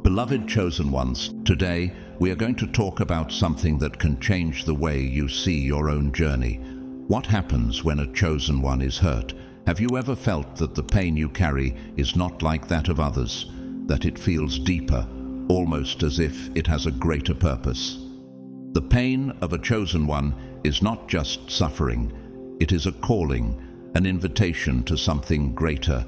Beloved chosen ones, today we are going to talk about something that can change the way you see your own journey. What happens when a chosen one is hurt? Have you ever felt that the pain you carry is not like that of others, that it feels deeper, almost as if it has a greater purpose? The pain of a chosen one is not just suffering, it is a calling, an invitation to something greater.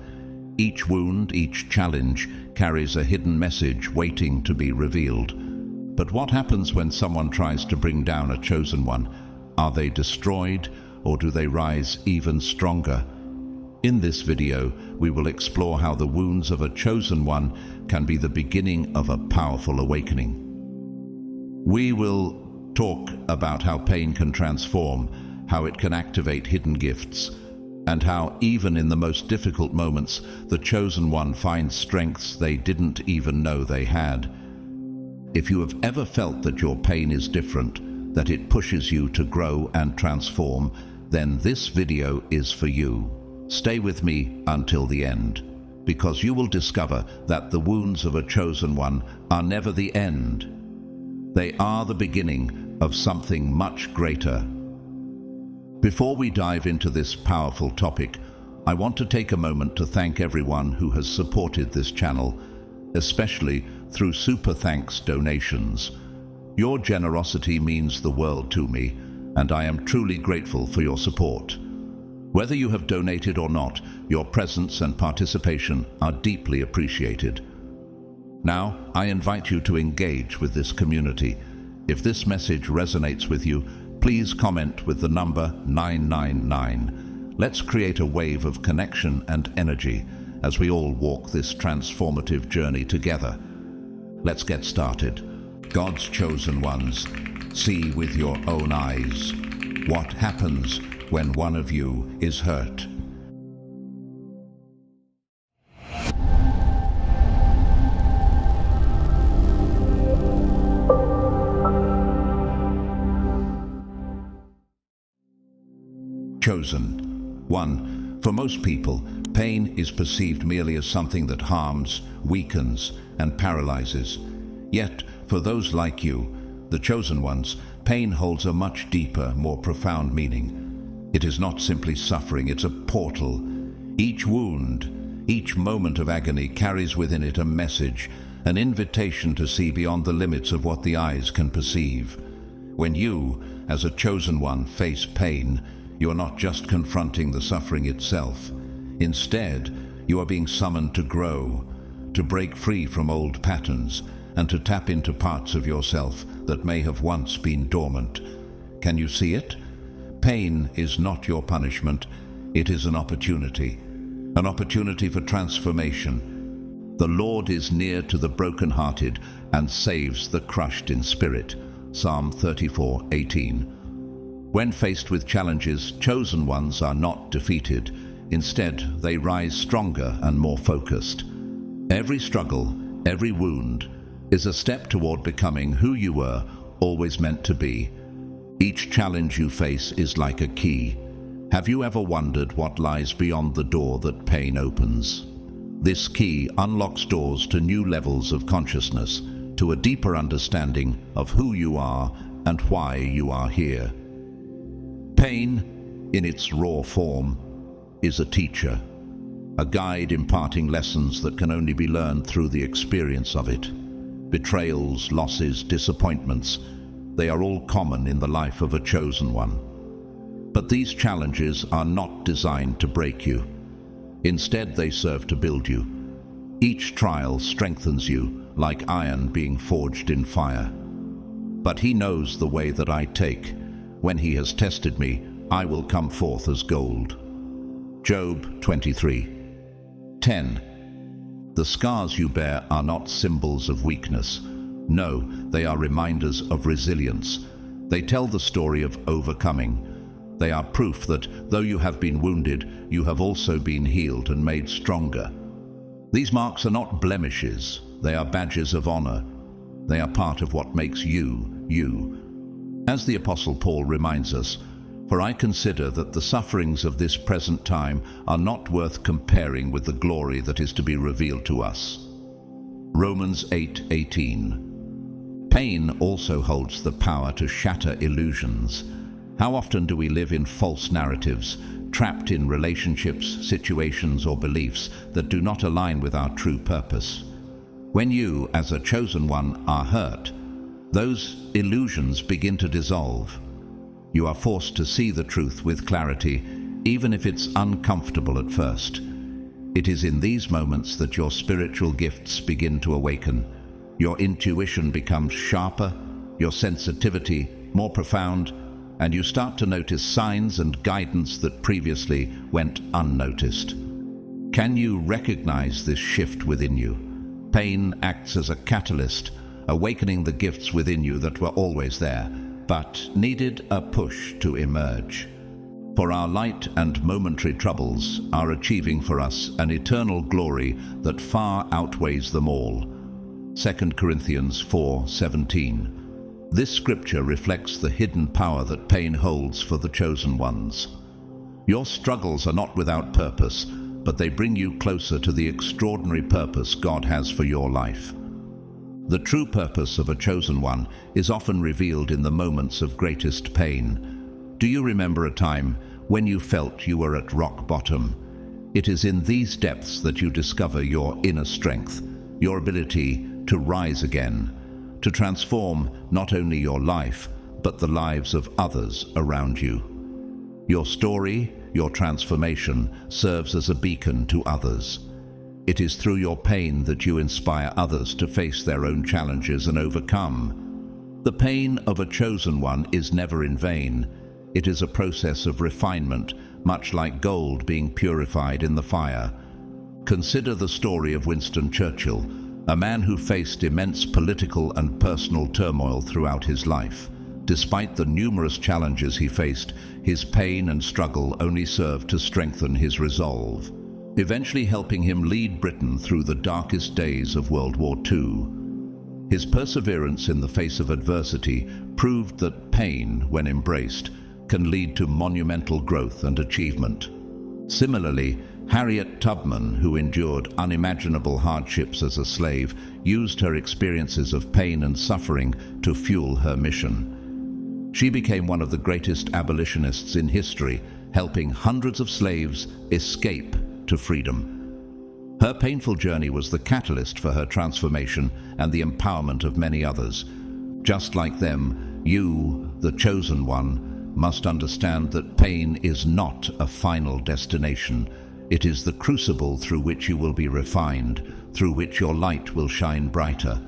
Each wound, each challenge carries a hidden message waiting to be revealed. But what happens when someone tries to bring down a chosen one? Are they destroyed, or do they rise even stronger? In this video, we will explore how the wounds of a chosen one can be the beginning of a powerful awakening. We will talk about how pain can transform, how it can activate hidden gifts, and how even in the most difficult moments, the chosen one finds strengths they didn't even know they had. If you have ever felt that your pain is different, that it pushes you to grow and transform, then this video is for you. Stay with me until the end, because you will discover that the wounds of a chosen one are never the end. They are the beginning of something much greater. Before we dive into this powerful topic, I want to take a moment to thank everyone who has supported this channel, especially through super thanks donations. Your generosity means the world to me, and I am truly grateful for your support. Whether you have donated or not, your presence and participation are deeply appreciated. Now, I invite you to engage with this community. If this message resonates with you, please comment with the number 999. Let's create a wave of connection and energy as we all walk this transformative journey together. Let's get started. God's chosen ones, see with your own eyes. What happens when one of you is hurt? Chosen. 1. For most people, pain is perceived merely as something that harms, weakens, and paralyzes. Yet, for those like you, the chosen ones, pain holds a much deeper, more profound meaning. It is not simply suffering, it's a portal. Each wound, each moment of agony carries within it a message, an invitation to see beyond the limits of what the eyes can perceive. When you, as a chosen one, face pain, you are not just confronting the suffering itself. Instead, you are being summoned to grow, to break free from old patterns, and to tap into parts of yourself that may have once been dormant. Can you see it? Pain is not your punishment, it is an opportunity for transformation. The Lord is near to the brokenhearted and saves the crushed in spirit. Psalm 34:18. When faced with challenges, chosen ones are not defeated. Instead, they rise stronger and more focused. Every struggle, every wound, is a step toward becoming who you were always meant to be. Each challenge you face is like a key. Have you ever wondered what lies beyond the door that pain opens? This key unlocks doors to new levels of consciousness, to a deeper understanding of who you are and why you are here. Pain, in its raw form, is a teacher, a guide imparting lessons that can only be learned through the experience of it. Betrayals, losses, disappointments, they are all common in the life of a chosen one. But these challenges are not designed to break you. Instead, they serve to build you. Each trial strengthens you, like iron being forged in fire. But He knows the way that I take. When He has tested me, I will come forth as gold. Job 23:10. The scars you bear are not symbols of weakness. No, they are reminders of resilience. They tell the story of overcoming. They are proof that, though you have been wounded, you have also been healed and made stronger. These marks are not blemishes, they are badges of honor. They are part of what makes you, you. As the Apostle Paul reminds us, "For I consider that the sufferings of this present time are not worth comparing with the glory that is to be revealed to us." Romans 8:18. Pain also holds the power to shatter illusions. How often do we live in false narratives, trapped in relationships, situations, or beliefs that do not align with our true purpose? When you, as a chosen one, are hurt, those illusions begin to dissolve. You are forced to see the truth with clarity, even if it's uncomfortable at first. It is in these moments that your spiritual gifts begin to awaken. Your intuition becomes sharper, your sensitivity more profound, and you start to notice signs and guidance that previously went unnoticed. Can you recognize this shift within you? Pain acts as a catalyst, awakening the gifts within you that were always there, but needed a push to emerge. For our light and momentary troubles are achieving for us an eternal glory that far outweighs them all. 2 Corinthians 4:17. This scripture reflects the hidden power that pain holds for the chosen ones. Your struggles are not without purpose, but they bring you closer to the extraordinary purpose God has for your life. The true purpose of a chosen one is often revealed in the moments of greatest pain. Do you remember a time when you felt you were at rock bottom? It is in these depths that you discover your inner strength, your ability to rise again, to transform not only your life, but the lives of others around you. Your story, your transformation, serves as a beacon to others. It is through your pain that you inspire others to face their own challenges and overcome. The pain of a chosen one is never in vain. It is a process of refinement, much like gold being purified in the fire. Consider the story of Winston Churchill, a man who faced immense political and personal turmoil throughout his life. Despite the numerous challenges he faced, his pain and struggle only served to strengthen his resolve, eventually helping him lead Britain through the darkest days of World War II. His perseverance in the face of adversity proved that pain, when embraced, can lead to monumental growth and achievement. Similarly, Harriet Tubman, who endured unimaginable hardships as a slave, used her experiences of pain and suffering to fuel her mission. She became one of the greatest abolitionists in history, helping hundreds of slaves escape to freedom. Her painful journey was the catalyst for her transformation and the empowerment of many others. Just like them, you, the chosen one, must understand that pain is not a final destination. It is the crucible through which you will be refined, through which your light will shine brighter.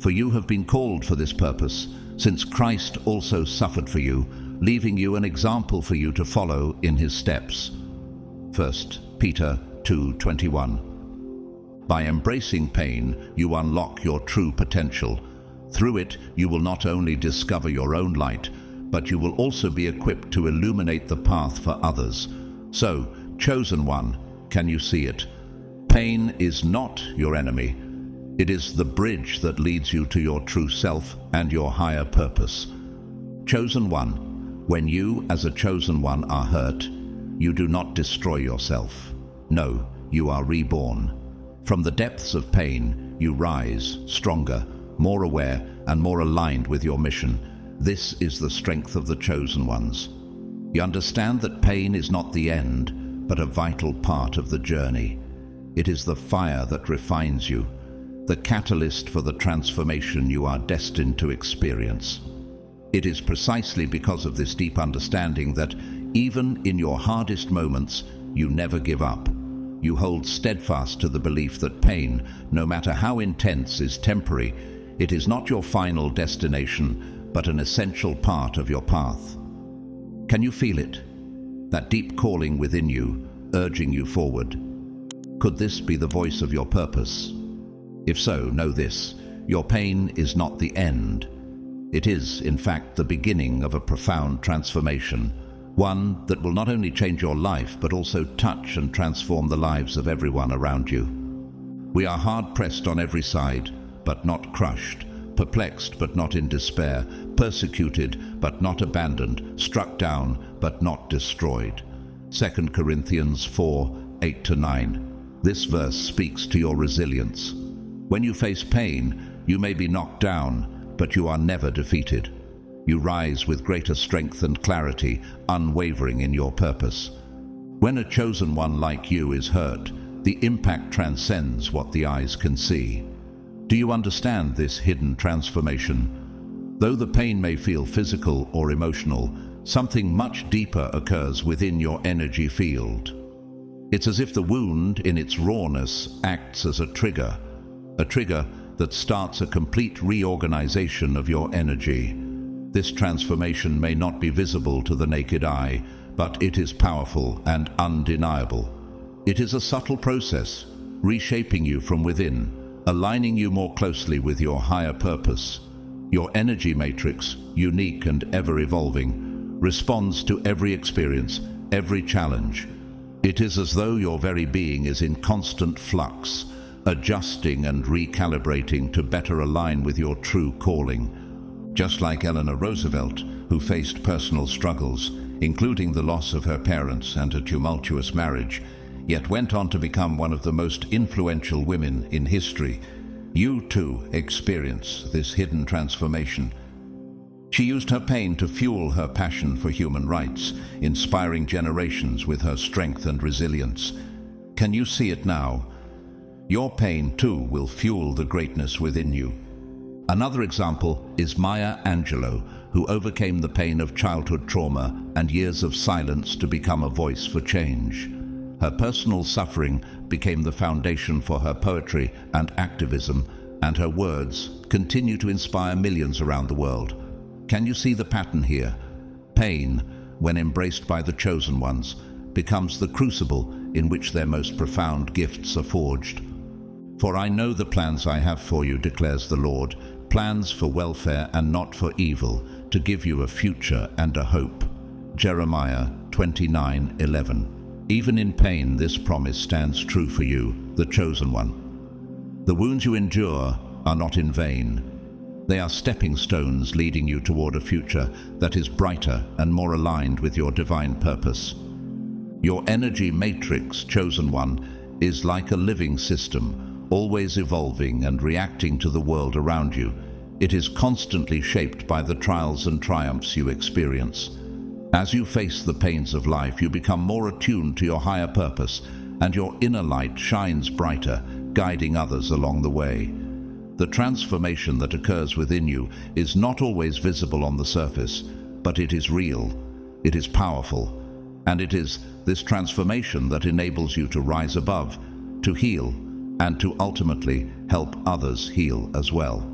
For you have been called for this purpose, since Christ also suffered for you, leaving you an example for you to follow in his steps. 1 Peter 2:21. By embracing pain, you unlock your true potential. Through it, you will not only discover your own light, but you will also be equipped to illuminate the path for others. So, chosen one, can you see it? Pain is not your enemy. It is the bridge that leads you to your true self and your higher purpose. Chosen one, when you as a chosen one are hurt, you do not destroy yourself. No, you are reborn. From the depths of pain, you rise, stronger, more aware, and more aligned with your mission. This is the strength of the chosen ones. You understand that pain is not the end, but a vital part of the journey. It is the fire that refines you, the catalyst for the transformation you are destined to experience. It is precisely because of this deep understanding that, even in your hardest moments, you never give up. You hold steadfast to the belief that pain, no matter how intense, is temporary. It is not your final destination, but an essential part of your path. Can you feel it? That deep calling within you, urging you forward. Could this be the voice of your purpose? If so, know this: your pain is not the end. It is, in fact, the beginning of a profound transformation, one that will not only change your life, but also touch and transform the lives of everyone around you. We are hard-pressed on every side, but not crushed, perplexed but not in despair, persecuted but not abandoned, struck down but not destroyed. 2 Corinthians 4:8-9. This verse speaks to your resilience. When you face pain, you may be knocked down, but you are never defeated. You rise with greater strength and clarity, unwavering in your purpose. When a chosen one like you is hurt, the impact transcends what the eyes can see. Do you understand this hidden transformation? Though the pain may feel physical or emotional, something much deeper occurs within your energy field. It's as if the wound, in its rawness, acts as a trigger that starts a complete reorganization of your energy. This transformation may not be visible to the naked eye, but it is powerful and undeniable. It is a subtle process, reshaping you from within, aligning you more closely with your higher purpose. Your energy matrix, unique and ever-evolving, responds to every experience, every challenge. It is as though your very being is in constant flux, adjusting and recalibrating to better align with your true calling. Just like Eleanor Roosevelt, who faced personal struggles, including the loss of her parents and a tumultuous marriage, yet went on to become one of the most influential women in history, you too experience this hidden transformation. She used her pain to fuel her passion for human rights, inspiring generations with her strength and resilience. Can you see it now? Your pain too will fuel the greatness within you. Another example is Maya Angelou, who overcame the pain of childhood trauma and years of silence to become a voice for change. Her personal suffering became the foundation for her poetry and activism, and her words continue to inspire millions around the world. Can you see the pattern here? Pain, when embraced by the chosen ones, becomes the crucible in which their most profound gifts are forged. For I know the plans I have for you, declares the Lord, plans for welfare and not for evil, to give you a future and a hope. Jeremiah 29:11. Even in pain, this promise stands true for you, the chosen one. The wounds you endure are not in vain. They are stepping stones leading you toward a future that is brighter and more aligned with your divine purpose. Your energy matrix, chosen one, is like a living system, always evolving and reacting to the world around you. It is constantly shaped by the trials and triumphs you experience. As you face the pains of life, you become more attuned to your higher purpose, and your inner light shines brighter, guiding others along the way. The transformation that occurs within you is not always visible on the surface, but it is real, it is powerful, and it is this transformation that enables you to rise above, to heal, and to ultimately help others heal as well.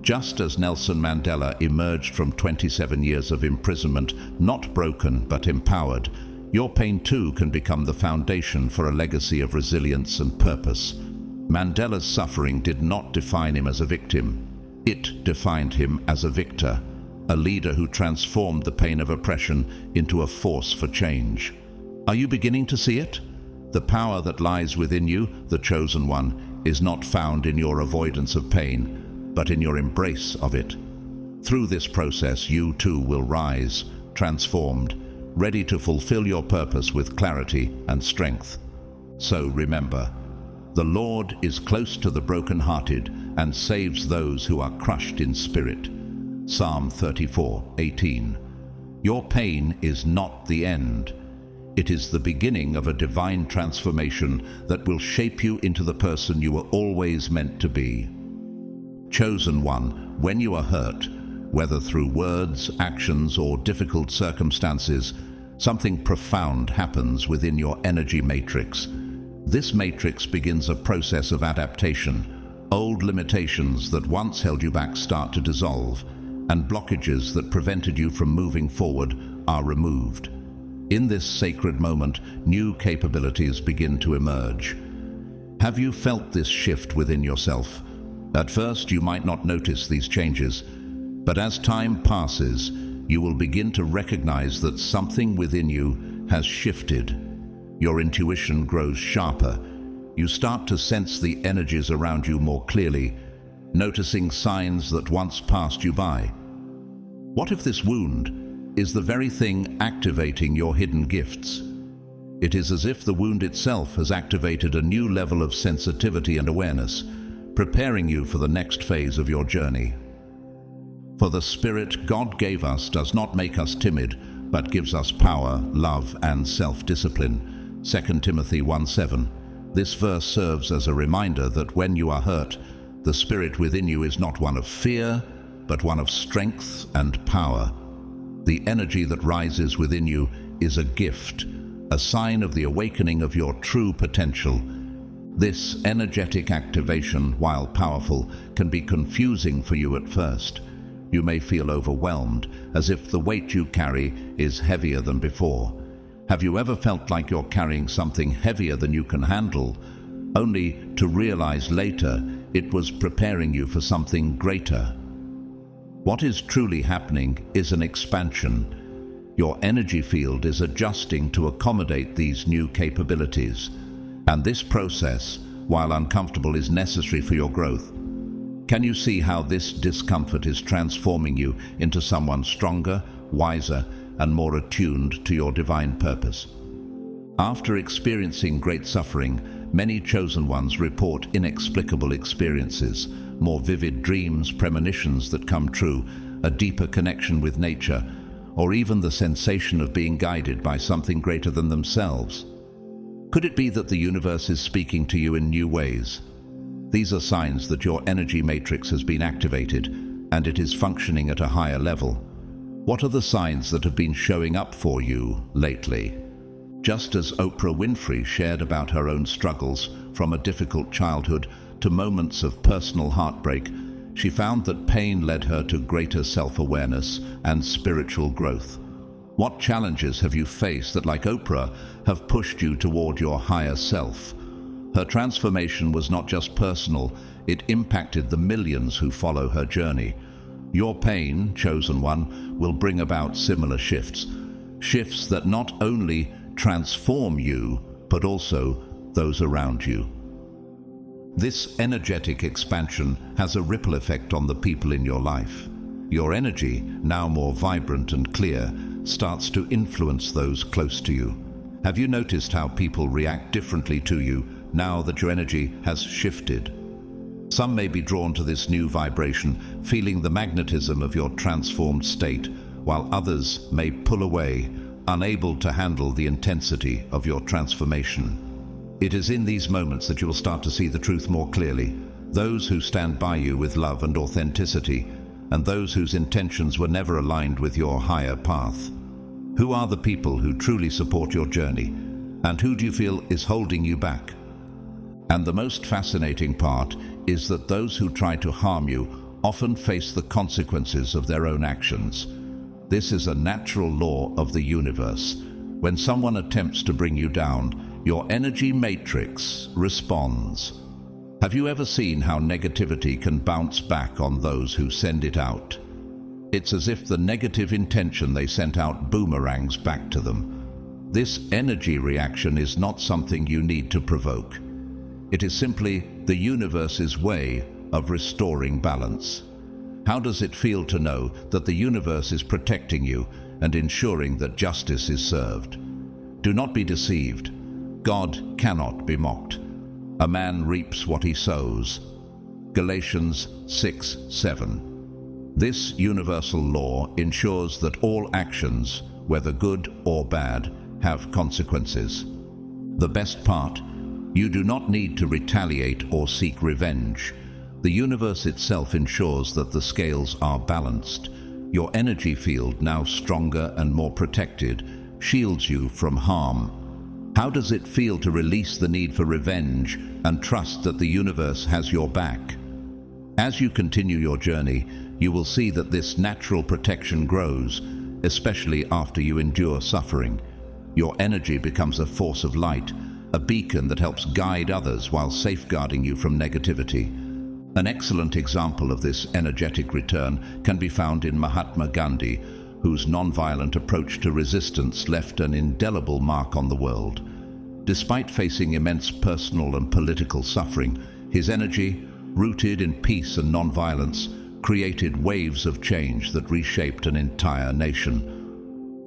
Just as Nelson Mandela emerged from 27 years of imprisonment, not broken but empowered, your pain too can become the foundation for a legacy of resilience and purpose. Mandela's suffering did not define him as a victim. It defined him as a victor, a leader who transformed the pain of oppression into a force for change. Are you beginning to see it? The power that lies within you, the chosen one, is not found in your avoidance of pain, but in your embrace of it. Through this process, you too will rise, transformed, ready to fulfill your purpose with clarity and strength. So remember, the Lord is close to the brokenhearted and saves those who are crushed in spirit. Psalm 34:18. Your pain is not the end. It is the beginning of a divine transformation that will shape you into the person you were always meant to be. Chosen one, when you are hurt, whether through words, actions, or difficult circumstances, something profound happens within your energy matrix. This matrix begins a process of adaptation. Old limitations that once held you back start to dissolve, and blockages that prevented you from moving forward are removed. In this sacred moment, new capabilities begin to emerge. Have you felt this shift within yourself? At first, you might not notice these changes, but as time passes, you will begin to recognize that something within you has shifted. Your intuition grows sharper. You start to sense the energies around you more clearly, noticing signs that once passed you by. What if this wound is the very thing activating your hidden gifts? It is as if the wound itself has activated a new level of sensitivity and awareness, preparing you for the next phase of your journey. For the Spirit God gave us does not make us timid, but gives us power, love, and self-discipline. 2 Timothy 1:7. This verse serves as a reminder that when you are hurt, the spirit within you is not one of fear, but one of strength and power. The energy that rises within you is a gift, a sign of the awakening of your true potential. This energetic activation, while powerful, can be confusing for you at first. You may feel overwhelmed, as if the weight you carry is heavier than before. Have you ever felt like you're carrying something heavier than you can handle, only to realize later it was preparing you for something greater? What is truly happening is an expansion. Your energy field is adjusting to accommodate these new capabilities. And this process, while uncomfortable, is necessary for your growth. Can you see how this discomfort is transforming you into someone stronger, wiser, and more attuned to your divine purpose? After experiencing great suffering, many chosen ones report inexplicable experiences, more vivid dreams, premonitions that come true, a deeper connection with nature, or even the sensation of being guided by something greater than themselves. Could it be that the universe is speaking to you in new ways? These are signs that your energy matrix has been activated and it is functioning at a higher level. What are the signs that have been showing up for you lately? Just as Oprah Winfrey shared about her own struggles, from a difficult childhood to moments of personal heartbreak, she found that pain led her to greater self-awareness and spiritual growth. What challenges have you faced that, like Oprah, have pushed you toward your higher self? Her transformation was not just personal, it impacted the millions who follow her journey. Your pain, chosen one, will bring about similar shifts. Shifts that not only transform you, but also those around you. This energetic expansion has a ripple effect on the people in your life. Your energy, now more vibrant and clear, starts to influence those close to you. Have you noticed how people react differently to you now that your energy has shifted? Some may be drawn to this new vibration, feeling the magnetism of your transformed state, while others may pull away, unable to handle the intensity of your transformation. It is in these moments that you will start to see the truth more clearly. Those who stand by you with love and authenticity, and those whose intentions were never aligned with your higher path. Who are the people who truly support your journey, and who do you feel is holding you back? And the most fascinating part is that those who try to harm you often face the consequences of their own actions. This is a natural law of the universe. When someone attempts to bring you down, your energy matrix responds. Have you ever seen how negativity can bounce back on those who send it out? It's as if the negative intention they sent out boomerangs back to them. This energy reaction is not something you need to provoke. It is simply the universe's way of restoring balance. How does it feel to know that the universe is protecting you and ensuring that justice is served? Do not be deceived. God cannot be mocked. A man reaps what he sows. Galatians 6:7. This universal law ensures that all actions, whether good or bad, have consequences. The best part, you do not need to retaliate or seek revenge. The universe itself ensures that the scales are balanced. Your energy field, now stronger and more protected, shields you from harm. How does it feel to release the need for revenge and trust that the universe has your back? As you continue your journey, you will see that this natural protection grows, especially after you endure suffering. Your energy becomes a force of light, a beacon that helps guide others while safeguarding you from negativity. An excellent example of this energetic return can be found in Mahatma Gandhi, whose nonviolent approach to resistance left an indelible mark on the world. Despite facing immense personal and political suffering, his energy, rooted in peace and nonviolence, created waves of change that reshaped an entire nation.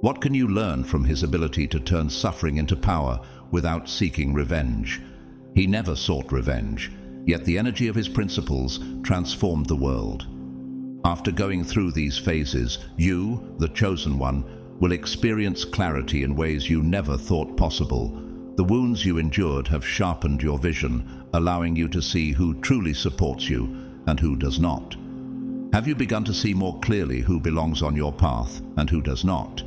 What can you learn from his ability to turn suffering into power without seeking revenge? He never sought revenge. yet the energy of his principles transformed the world. After going through these phases, you, the chosen one, will experience clarity in ways you never thought possible. The wounds you endured have sharpened your vision, allowing you to see who truly supports you and who does not. Have you begun to see more clearly who belongs on your path and who does not?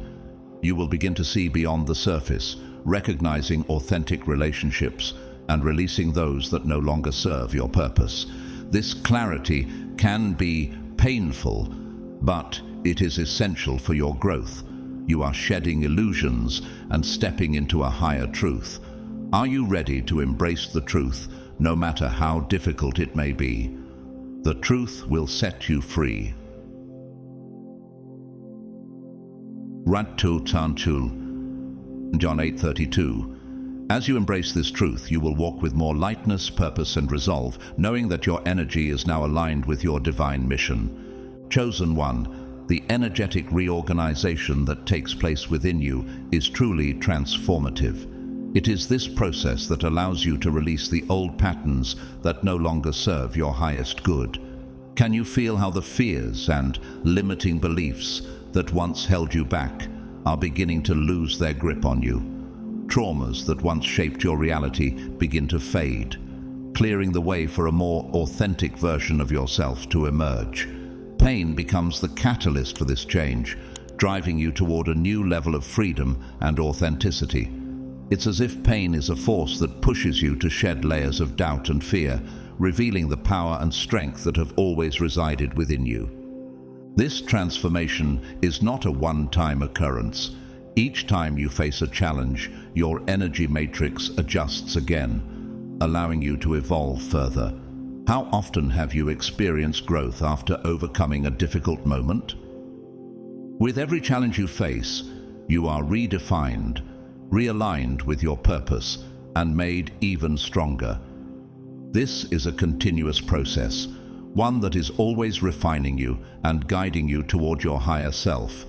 You will begin to see beyond the surface, recognizing authentic relationships and releasing those that no longer serve your purpose. This clarity can be painful, but it is essential for your growth. You are shedding illusions and stepping into a higher truth. Are you ready to embrace the truth, no matter how difficult it may be? The truth will set you free. Rattu Tanchul, John 8:32. As you embrace this truth, you will walk with more lightness, purpose, and resolve, knowing that your energy is now aligned with your divine mission. Chosen one, the energetic reorganization that takes place within you is truly transformative. It is this process that allows you to release the old patterns that no longer serve your highest good. Can you feel how the fears and limiting beliefs that once held you back are beginning to lose their grip on you? Traumas that once shaped your reality begin to fade, clearing the way for a more authentic version of yourself to emerge. Pain becomes the catalyst for this change, driving you toward a new level of freedom and authenticity. It's as if pain is a force that pushes you to shed layers of doubt and fear, revealing the power and strength that have always resided within you. This transformation is not a one-time occurrence. Each time you face a challenge, your energy matrix adjusts again, allowing you to evolve further. How often have you experienced growth after overcoming a difficult moment? With every challenge you face, you are redefined, realigned with your purpose, and made even stronger. This is a continuous process, one that is always refining you and guiding you toward your higher self.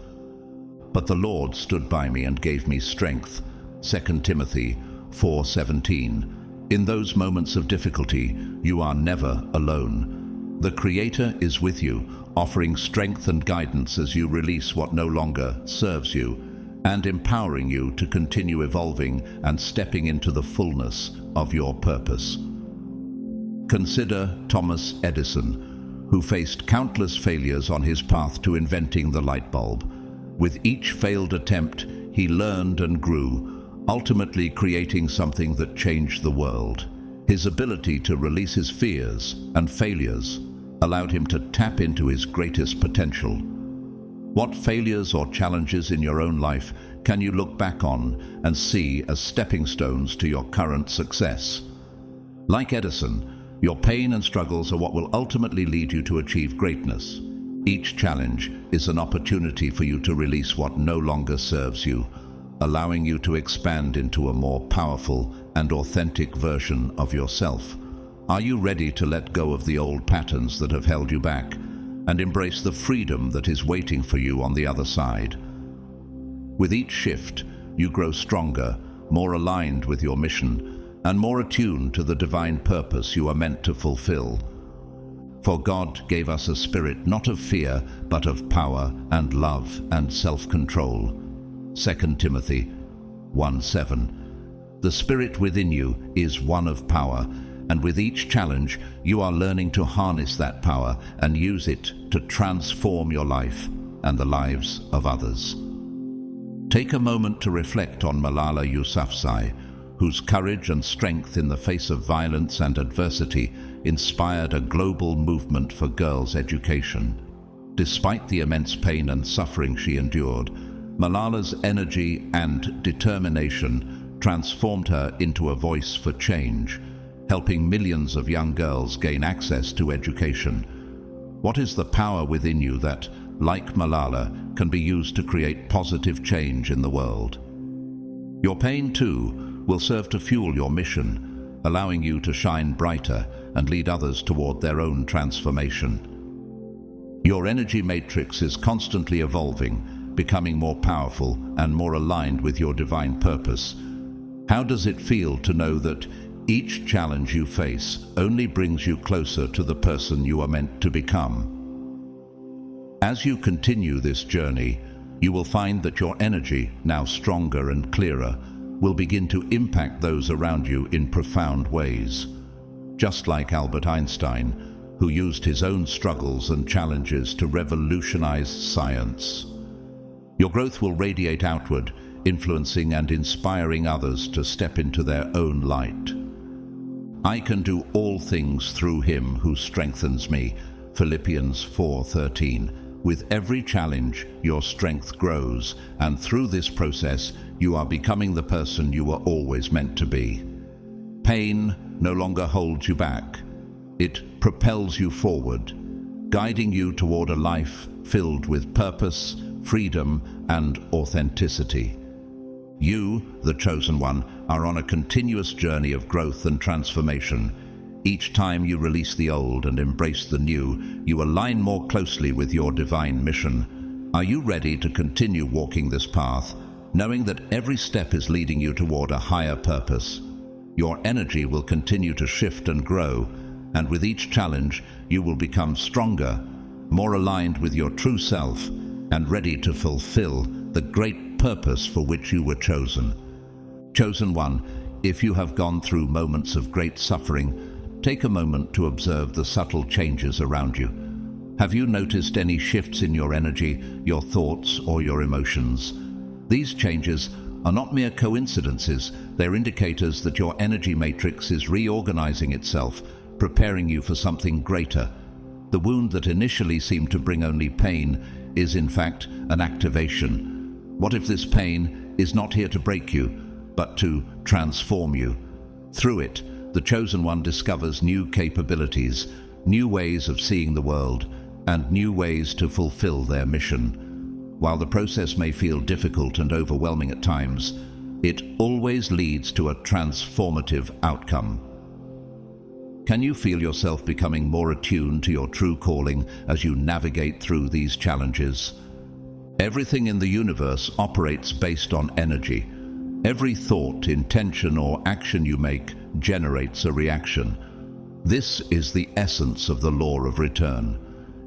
But the Lord stood by me and gave me strength. 2 Timothy 4:17. In those moments of difficulty, you are never alone. The Creator is with you, offering strength and guidance as you release what no longer serves you, and empowering you to continue evolving and stepping into the fullness of your purpose. Consider Thomas Edison, who faced countless failures on his path to inventing the light bulb. With each failed attempt, he learned and grew, ultimately creating something that changed the world. His ability to release his fears and failures allowed him to tap into his greatest potential. What failures or challenges in your own life can you look back on and see as stepping stones to your current success? Like Edison, your pain and struggles are what will ultimately lead you to achieve greatness. Each challenge is an opportunity for you to release what no longer serves you, allowing you to expand into a more powerful and authentic version of yourself. Are you ready to let go of the old patterns that have held you back and embrace the freedom that is waiting for you on the other side? With each shift, you grow stronger, more aligned with your mission, and more attuned to the divine purpose you are meant to fulfill. For God gave us a spirit not of fear, but of power and love and self-control. 2 Timothy 1:7. The spirit within you is one of power, and with each challenge, you are learning to harness that power and use it to transform your life and the lives of others. Take a moment to reflect on Malala Yousafzai, whose courage and strength in the face of violence and adversity inspired a global movement for girls' education. Despite the immense pain and suffering she endured, Malala's energy and determination transformed her into a voice for change, helping millions of young girls gain access to education. What is the power within you that, like Malala, can be used to create positive change in the world? Your pain, too, will serve to fuel your mission, allowing you to shine brighter and lead others toward their own transformation. Your energy matrix is constantly evolving, becoming more powerful and more aligned with your divine purpose. How does it feel to know that Each challenge you face only brings you closer to the person you are meant to become. As you continue this journey, you will find that your energy, now stronger and clearer, will begin to impact those around you in profound ways. Just like Albert Einstein, who used his own struggles and challenges to revolutionize science. Your growth will radiate outward, influencing and inspiring others to step into their own light. I can do all things through him who strengthens me, Philippians 4:13. With every challenge, your strength grows, and through this process, you are becoming the person you were always meant to be. Pain no longer holds you back. It propels you forward, guiding you toward a life filled with purpose, freedom, and authenticity. You, the chosen one, are on a continuous journey of growth and transformation. Each time you release the old and embrace the new, you align more closely with your divine mission. Are you ready to continue walking this path, knowing that every step is leading you toward a higher purpose? Your energy will continue to shift and grow, and with each challenge, you will become stronger, more aligned with your true self, and ready to fulfill the great purpose for which you were chosen. Chosen one, if you have gone through moments of great suffering, take a moment to observe the subtle changes around you. Have you noticed any shifts in your energy, your thoughts, or your emotions? These changes are not mere coincidences. They're indicators that your energy matrix is reorganizing itself, preparing you for something greater. The wound that initially seemed to bring only pain is in fact an activation. What if this pain is not here to break you, but to transform you? Through it, the chosen one discovers new capabilities, new ways of seeing the world, and new ways to fulfill their mission. While the process may feel difficult and overwhelming at times, it always leads to a transformative outcome. Can you feel yourself becoming more attuned to your true calling as you navigate through these challenges? Everything in the universe operates based on energy. Every thought, intention, or action you make generates a reaction. This is the essence of the law of return.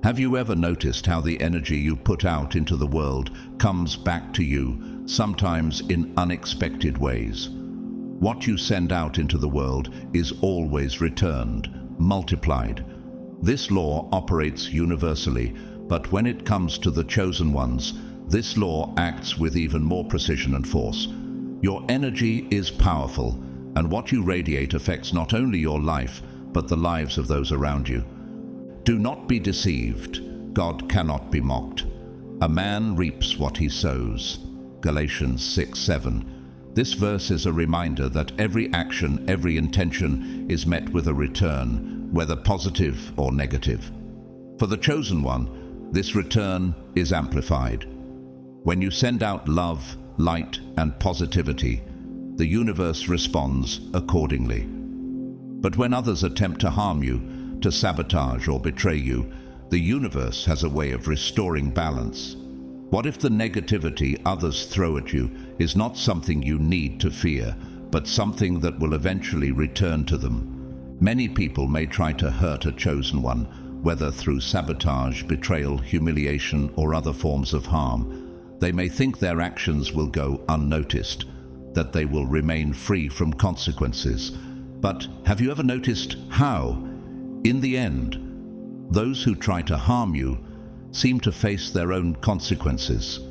Have you ever noticed how the energy you put out into the world comes back to you, sometimes in unexpected ways? What you send out into the world is always returned, multiplied. This law operates universally, but when it comes to the chosen ones, this law acts with even more precision and force. Your energy is powerful, and what you radiate affects not only your life, but the lives of those around you. Do not be deceived. God cannot be mocked. A man reaps what he sows. Galatians 6:7. This verse is a reminder that every action, every intention is met with a return, whether positive or negative. For the chosen one, this return is amplified. When you send out love, light, and positivity, the universe responds accordingly. But when others attempt to harm you, to sabotage or betray you, the universe has a way of restoring balance. What if the negativity others throw at you is not something you need to fear, but something that will eventually return to them? Many people may try to hurt a chosen one, whether through sabotage, betrayal, humiliation, or other forms of harm. They may think their actions will go unnoticed, that they will remain free from consequences. But have you ever noticed how, in the end, those who try to harm you seem to face their own consequences?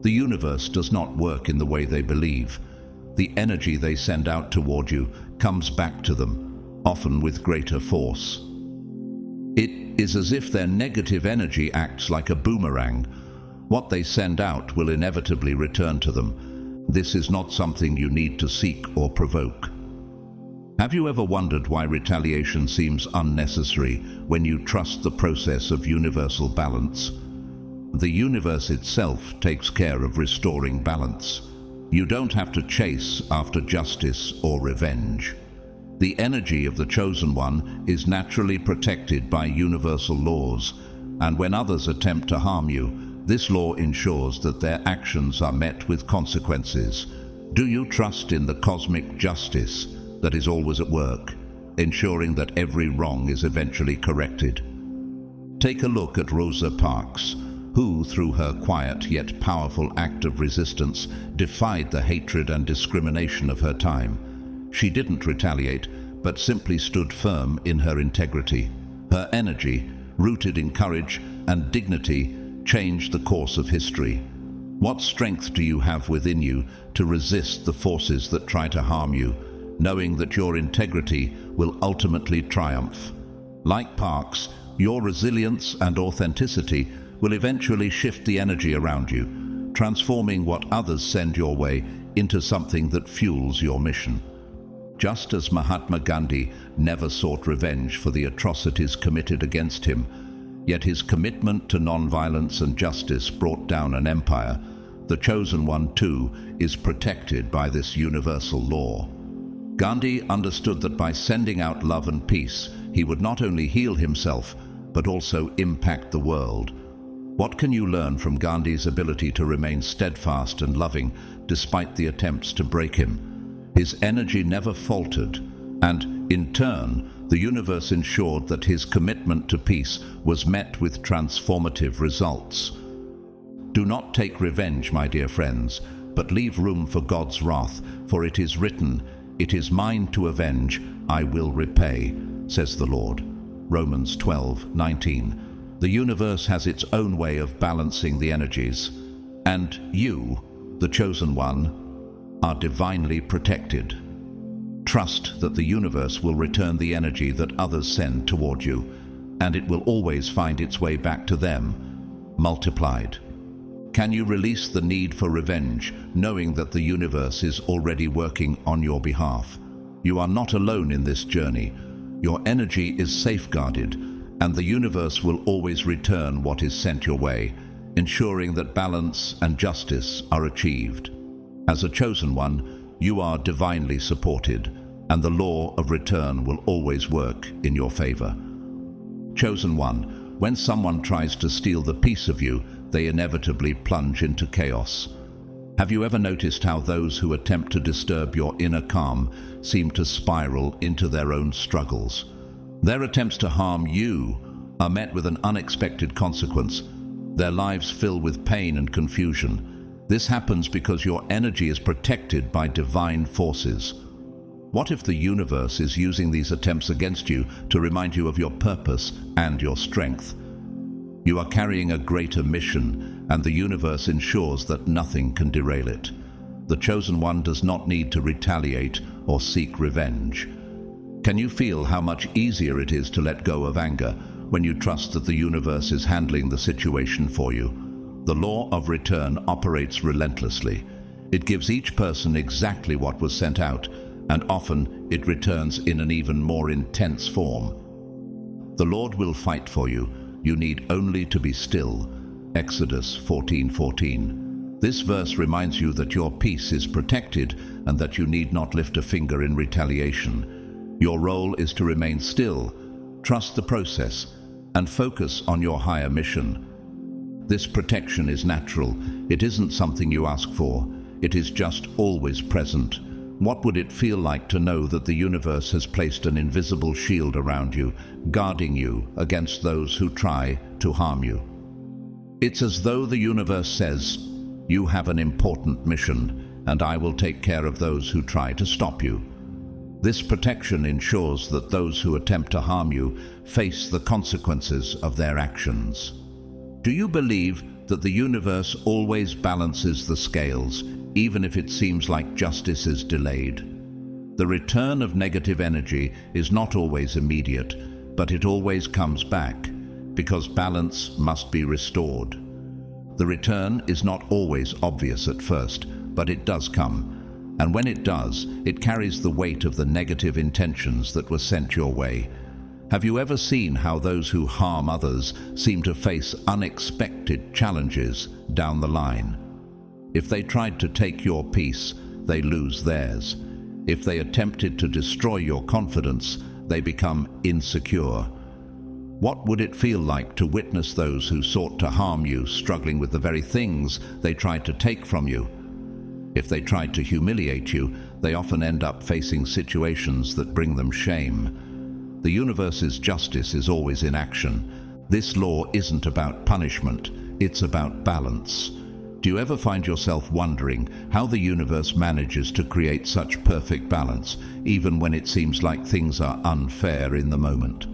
The universe does not work in the way they believe. The energy they send out toward you comes back to them, often with greater force. It is as if their negative energy acts like a boomerang. What they send out will inevitably return to them. This is not something you need to seek or provoke. Have you ever wondered why retaliation seems unnecessary when you trust the process of universal balance? The universe itself takes care of restoring balance. You don't have to chase after justice or revenge. The energy of the chosen one is naturally protected by universal laws, and when others attempt to harm you, this law ensures that their actions are met with consequences. Do you trust in the cosmic justice, that is always at work, ensuring that every wrong is eventually corrected. Take a look at Rosa Parks, who, through her quiet yet powerful act of resistance, defied the hatred and discrimination of her time. She didn't retaliate, but simply stood firm in her integrity. Her energy, rooted in courage and dignity, changed the course of history. What strength do you have within you to resist the forces that try to harm you, knowing that your integrity will ultimately triumph? Like Parks, your resilience and authenticity will eventually shift the energy around you, transforming what others send your way into something that fuels your mission. Just as Mahatma Gandhi never sought revenge for the atrocities committed against him, yet his commitment to non-violence and justice brought down an empire, the Chosen One too is protected by this universal law. Gandhi understood that by sending out love and peace, he would not only heal himself, but also impact the world. What can you learn from Gandhi's ability to remain steadfast and loving despite the attempts to break him? His energy never faltered, and, in turn, the universe ensured that his commitment to peace was met with transformative results. Do not take revenge, my dear friends, but leave room for God's wrath, for it is written, "It is mine to avenge, I will repay," says the Lord. Romans 12:19. The universe has its own way of balancing the energies, and you, the Chosen One, are divinely protected. Trust that the universe will return the energy that others send toward you, and it will always find its way back to them, multiplied. Can you release the need for revenge, knowing that the universe is already working on your behalf? You are not alone in this journey. Your energy is safeguarded, and the universe will always return what is sent your way, ensuring that balance and justice are achieved. As a Chosen One, you are divinely supported, and the law of return will always work in your favor. Chosen One, when someone tries to steal the peace of you, they inevitably plunge into chaos. Have you ever noticed how those who attempt to disturb your inner calm seem to spiral into their own struggles? Their attempts to harm you are met with an unexpected consequence. Their lives fill with pain and confusion. This happens because your energy is protected by divine forces. What if the universe is using these attempts against you to remind you of your purpose and your strength? You are carrying a greater mission, and the universe ensures that nothing can derail it. The Chosen One does not need to retaliate or seek revenge. Can you feel how much easier it is to let go of anger when you trust that the universe is handling the situation for you? The law of return operates relentlessly. It gives each person exactly what was sent out, and often it returns in an even more intense form. The Lord will fight for you. You need only to be still. Exodus 14:14. This verse reminds you that your peace is protected and that you need not lift a finger in retaliation. Your role is to remain still, trust the process, and focus on your higher mission. This protection is natural. It isn't something you ask for. It is just always present. What would it feel like to know that the universe has placed an invisible shield around you, guarding you against those who try to harm you? It's as though the universe says, "You have an important mission, and I will take care of those who try to stop you." This protection ensures that those who attempt to harm you face the consequences of their actions. Do you believe that the universe always balances the scales, even if it seems like justice is delayed? The return of negative energy is not always immediate, but it always comes back, because balance must be restored. The return is not always obvious at first, but it does come. And when it does, it carries the weight of the negative intentions that were sent your way. Have you ever seen how those who harm others seem to face unexpected challenges down the line? If they tried to take your peace, they lose theirs. If they attempted to destroy your confidence, they become insecure. What would it feel like to witness those who sought to harm you struggling with the very things they tried to take from you? If they tried to humiliate you, they often end up facing situations that bring them shame. The universe's justice is always in action. This law isn't about punishment, it's about balance. Do you ever find yourself wondering how the universe manages to create such perfect balance, even when it seems like things are unfair in the moment?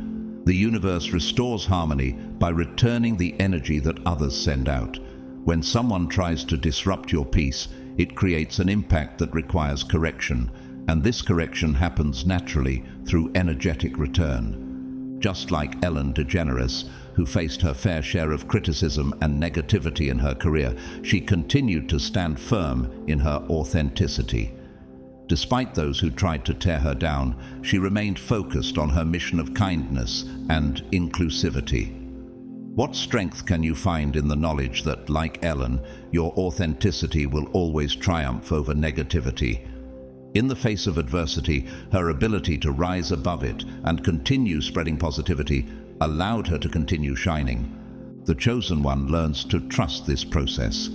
The universe restores harmony by returning the energy that others send out. When someone tries to disrupt your peace, it creates an impact that requires correction, and this correction happens naturally through energetic return. Just like Ellen DeGeneres, who faced her fair share of criticism and negativity in her career, she continued to stand firm in her authenticity. Despite those who tried to tear her down, she remained focused on her mission of kindness and inclusivity. What strength can you find in the knowledge that, like Ellen, your authenticity will always triumph over negativity? In the face of adversity, her ability to rise above it and continue spreading positivity allowed her to continue shining. The chosen one learns to trust this process.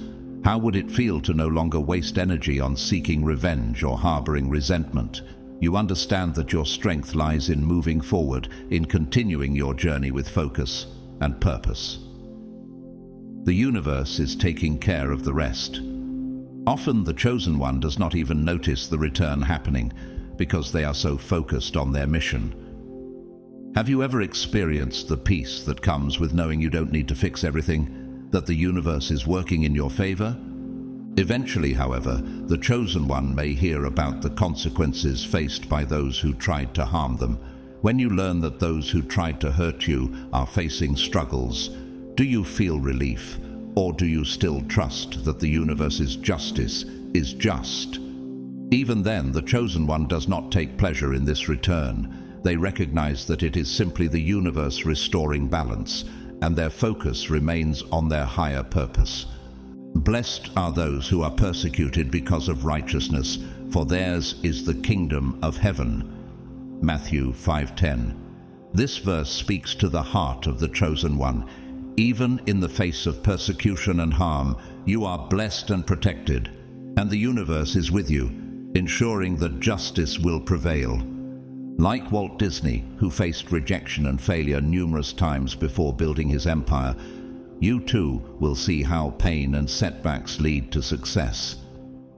How would it feel to no longer waste energy on seeking revenge or harboring resentment? You understand that your strength lies in moving forward, in continuing your journey with focus and purpose. The universe is taking care of the rest. Often the chosen one does not even notice the return happening because they are so focused on their mission. Have you ever experienced the peace that comes with knowing you don't need to fix everything, that the universe is working in your favor? Eventually, however, the chosen one may hear about the consequences faced by those who tried to harm them. When you learn that those who tried to hurt you are facing struggles, do you feel relief, or do you still trust that the universe's justice is just? Even then, the chosen one does not take pleasure in this return. They recognize that it is simply the universe restoring balance, and their focus remains on their higher purpose. Blessed are those who are persecuted because of righteousness, for theirs is the kingdom of heaven. Matthew 5:10. This verse speaks to the heart of the chosen one. Even in the face of persecution and harm, you are blessed and protected, and the universe is with you, ensuring that justice will prevail. Like Walt Disney, who faced rejection and failure numerous times before building his empire, you too will see how pain and setbacks lead to success.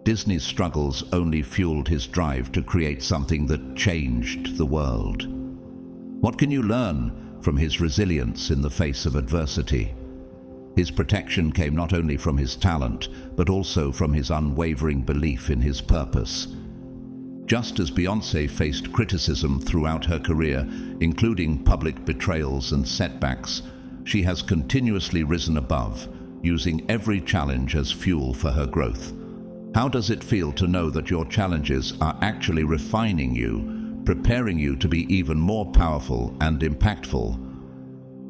Disney's struggles only fueled his drive to create something that changed the world. What can you learn from his resilience in the face of adversity? His protection came not only from his talent, but also from his unwavering belief in his purpose. Just as Beyoncé faced criticism throughout her career, including public betrayals and setbacks, she has continuously risen above, using every challenge as fuel for her growth. How does it feel to know that your challenges are actually refining you, preparing you to be even more powerful and impactful?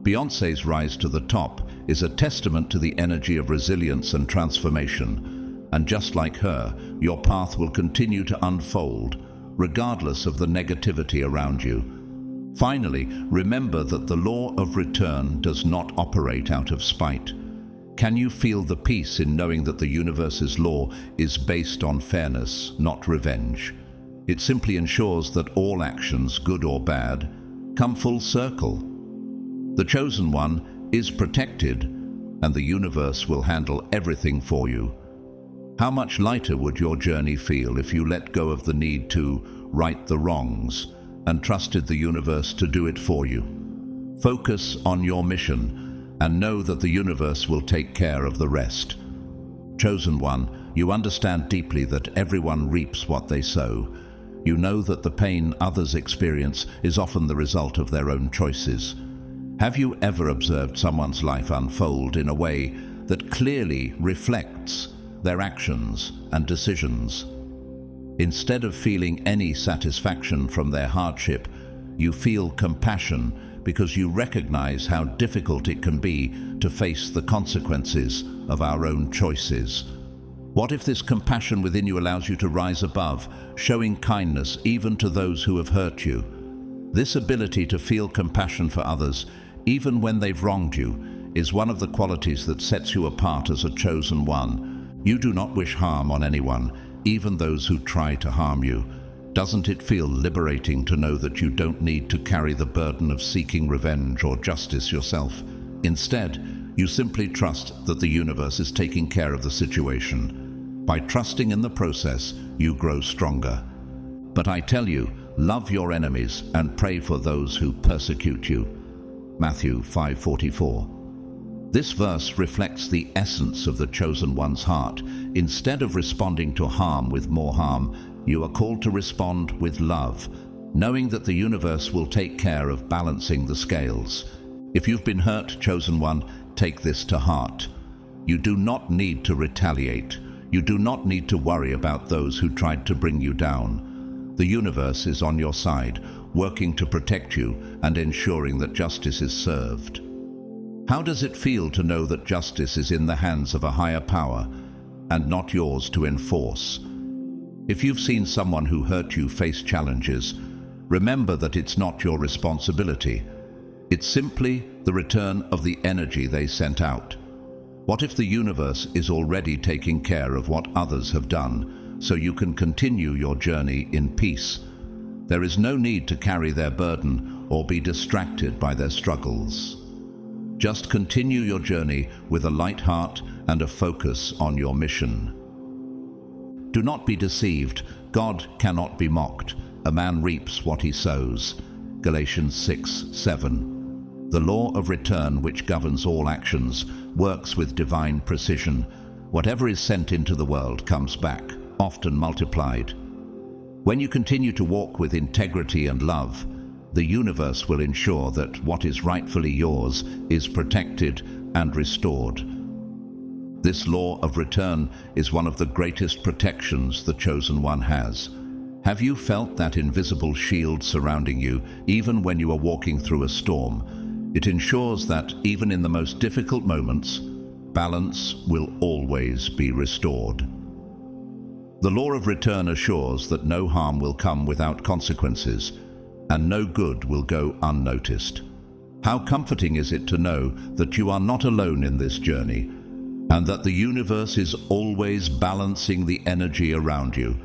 Beyoncé's rise to the top is a testament to the energy of resilience and transformation. And just like her, your path will continue to unfold, regardless of the negativity around you. Finally, remember that the law of return does not operate out of spite. Can you feel the peace in knowing that the universe's law is based on fairness, not revenge? It simply ensures that all actions, good or bad, come full circle. The chosen one is protected, and the universe will handle everything for you. How much lighter would your journey feel if you let go of the need to right the wrongs and trusted the universe to do it for you? Focus on your mission and know that the universe will take care of the rest. Chosen one, you understand deeply that everyone reaps what they sow. You know that the pain others experience is often the result of their own choices. Have you ever observed someone's life unfold in a way that clearly reflects their actions and decisions? Instead of feeling any satisfaction from their hardship, you feel compassion because you recognize how difficult it can be to face the consequences of our own choices. What if this compassion within you allows you to rise above, showing kindness even to those who have hurt you? This ability to feel compassion for others, even when they've wronged you, is one of the qualities that sets you apart as a chosen one. You do not wish harm on anyone, even those who try to harm you. Doesn't it feel liberating to know that you don't need to carry the burden of seeking revenge or justice yourself? Instead, you simply trust that the universe is taking care of the situation. By trusting in the process, you grow stronger. But I tell you, love your enemies and pray for those who persecute you. Matthew 5:44. This verse reflects the essence of the chosen one's heart. Instead of responding to harm with more harm, you are called to respond with love, knowing that the universe will take care of balancing the scales. If you've been hurt, chosen one, take this to heart. You do not need to retaliate. You do not need to worry about those who tried to bring you down. The universe is on your side, working to protect you and ensuring that justice is served. How does it feel to know that justice is in the hands of a higher power and not yours to enforce? If you've seen someone who hurt you face challenges, remember that it's not your responsibility. It's simply the return of the energy they sent out. What if the universe is already taking care of what others have done, so you can continue your journey in peace? There is no need to carry their burden or be distracted by their struggles. Just continue your journey with a light heart and a focus on your mission. Do not be deceived. God cannot be mocked. A man reaps what he sows. Galatians 6:7. The law of return, which governs all actions, works with divine precision. Whatever is sent into the world comes back, often multiplied. When you continue to walk with integrity and love, the universe will ensure that what is rightfully yours is protected and restored. This law of return is one of the greatest protections the chosen one has. Have you felt that invisible shield surrounding you, even when you are walking through a storm? It ensures that, even in the most difficult moments, balance will always be restored. The law of return assures that no harm will come without consequences, and no good will go unnoticed. How comforting is it to know that you are not alone in this journey, and that the universe is always balancing the energy around you.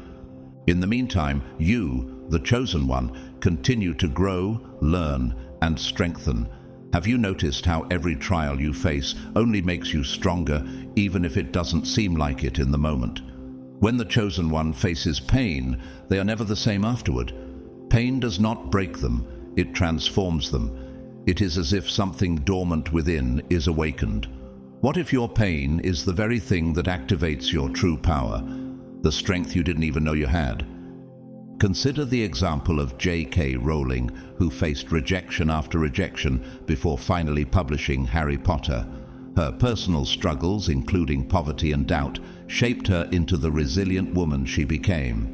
In the meantime, you, the chosen one, continue to grow, learn, and strengthen. Have you noticed how every trial you face only makes you stronger, even if it doesn't seem like it in the moment? When the chosen one faces pain, they are never the same afterward. Pain does not break them, it transforms them. It is as if something dormant within is awakened. What if your pain is the very thing that activates your true power, the strength you didn't even know you had? Consider the example of J.K. Rowling, who faced rejection after rejection before finally publishing Harry Potter. Her personal struggles, including poverty and doubt, shaped her into the resilient woman she became.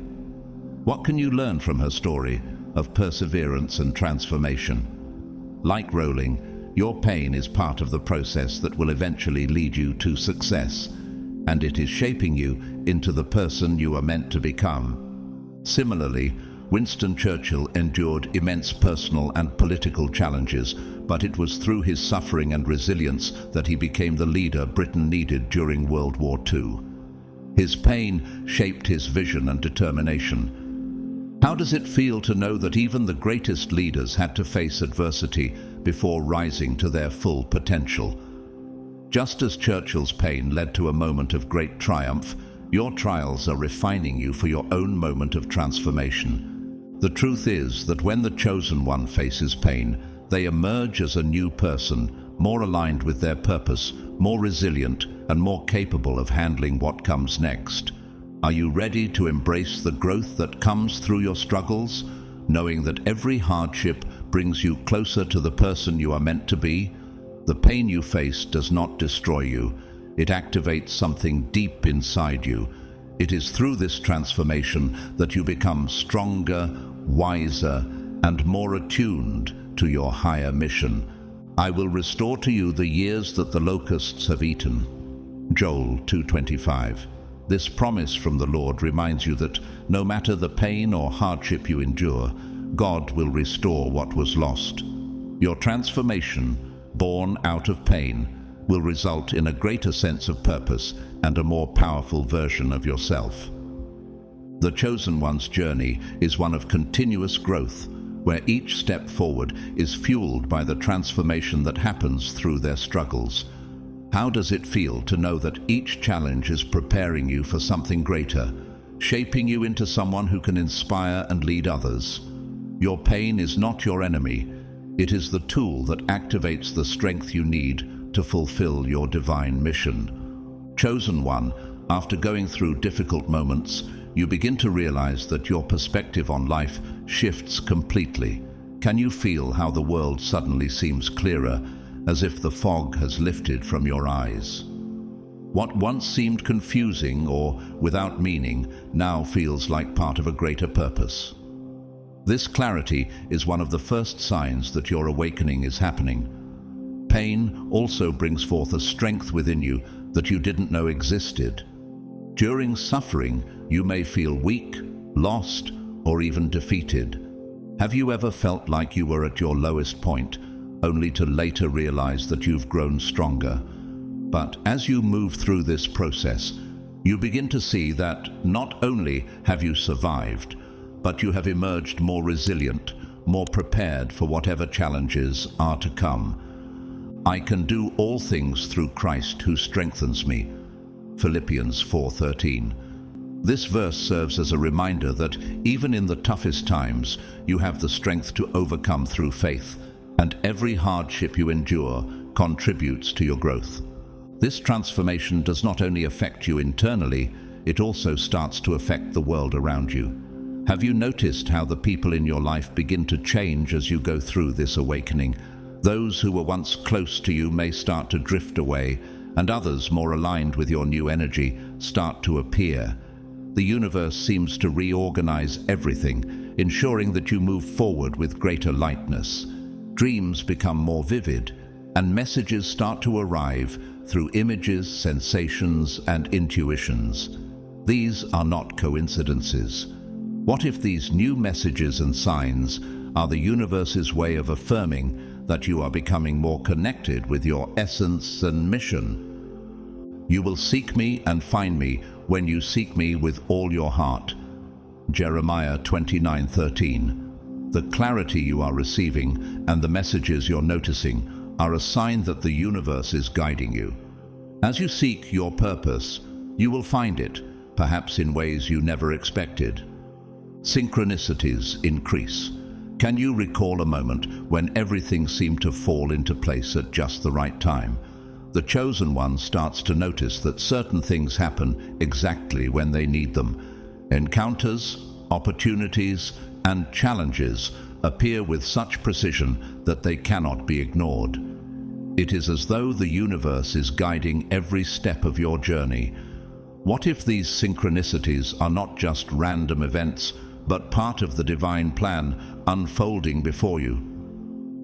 What can you learn from her story of perseverance and transformation? Like Rowling, your pain is part of the process that will eventually lead you to success, and it is shaping you into the person you are meant to become. Similarly, Winston Churchill endured immense personal and political challenges, but it was through his suffering and resilience that he became the leader Britain needed during World War II. His pain shaped his vision and determination. How does it feel to know that even the greatest leaders had to face adversity before rising to their full potential? Just as Churchill's pain led to a moment of great triumph, your trials are refining you for your own moment of transformation. The truth is that when the chosen one faces pain, they emerge as a new person, more aligned with their purpose, more resilient, and more capable of handling what comes next. Are you ready to embrace the growth that comes through your struggles, knowing that every hardship brings you closer to the person you are meant to be? The pain you face does not destroy you. It activates something deep inside you. It is through this transformation that you become stronger, wiser, and more attuned to your higher mission. I will restore to you the years that the locusts have eaten. Joel 2:25. This promise from the Lord reminds you that no matter the pain or hardship you endure, God will restore what was lost. Your transformation, born out of pain, will result in a greater sense of purpose and a more powerful version of yourself. The chosen one's journey is one of continuous growth, where each step forward is fueled by the transformation that happens through their struggles. How does it feel to know that each challenge is preparing you for something greater, shaping you into someone who can inspire and lead others? Your pain is not your enemy. It is the tool that activates the strength you need to fulfill your divine mission. Chosen one, after going through difficult moments, you begin to realize that your perspective on life shifts completely. Can you feel how the world suddenly seems clearer, as if the fog has lifted from your eyes? What once seemed confusing or without meaning now feels like part of a greater purpose. This clarity is one of the first signs that your awakening is happening. Pain also brings forth a strength within you that you didn't know existed. During suffering, you may feel weak, lost, or even defeated. Have you ever felt like you were at your lowest point, only to later realize that you've grown stronger? But as you move through this process, you begin to see that not only have you survived, but you have emerged more resilient, more prepared for whatever challenges are to come. I can do all things through Christ who strengthens me. Philippians 4:13. This verse serves as a reminder that even in the toughest times, you have the strength to overcome through faith, and every hardship you endure contributes to your growth. This transformation does not only affect you internally, it also starts to affect the world around you. Have you noticed how the people in your life begin to change as you go through this awakening? Those who were once close to you may start to drift away, and others more aligned with your new energy start to appear. The universe seems to reorganize everything, ensuring that you move forward with greater lightness. Dreams become more vivid, and messages start to arrive through images, sensations, and intuitions. These are not coincidences. What if these new messages and signs are the universe's way of affirming that you are becoming more connected with your essence and mission? You will seek me and find me when you seek me with all your heart. Jeremiah 29:13. The clarity you are receiving and the messages you're noticing are a sign that the universe is guiding you. As you seek your purpose, you will find it, perhaps in ways you never expected. Synchronicities increase. Can you recall a moment when everything seemed to fall into place at just the right time? The chosen one starts to notice that certain things happen exactly when they need them. Encounters, opportunities, and challenges appear with such precision that they cannot be ignored. It is as though the universe is guiding every step of your journey. What if these synchronicities are not just random events, but part of the divine plan unfolding before you?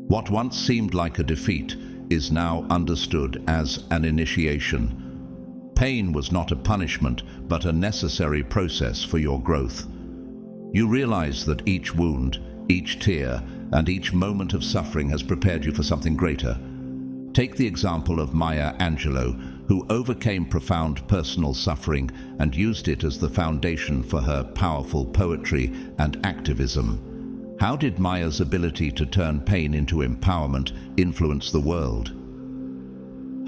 What once seemed like a defeat is now understood as an initiation. Pain was not a punishment, but a necessary process for your growth. You realize that each wound, each tear, and each moment of suffering has prepared you for something greater. Take the example of Maya Angelou, who overcame profound personal suffering and used it as the foundation for her powerful poetry and activism. How did Maya's ability to turn pain into empowerment influence the world?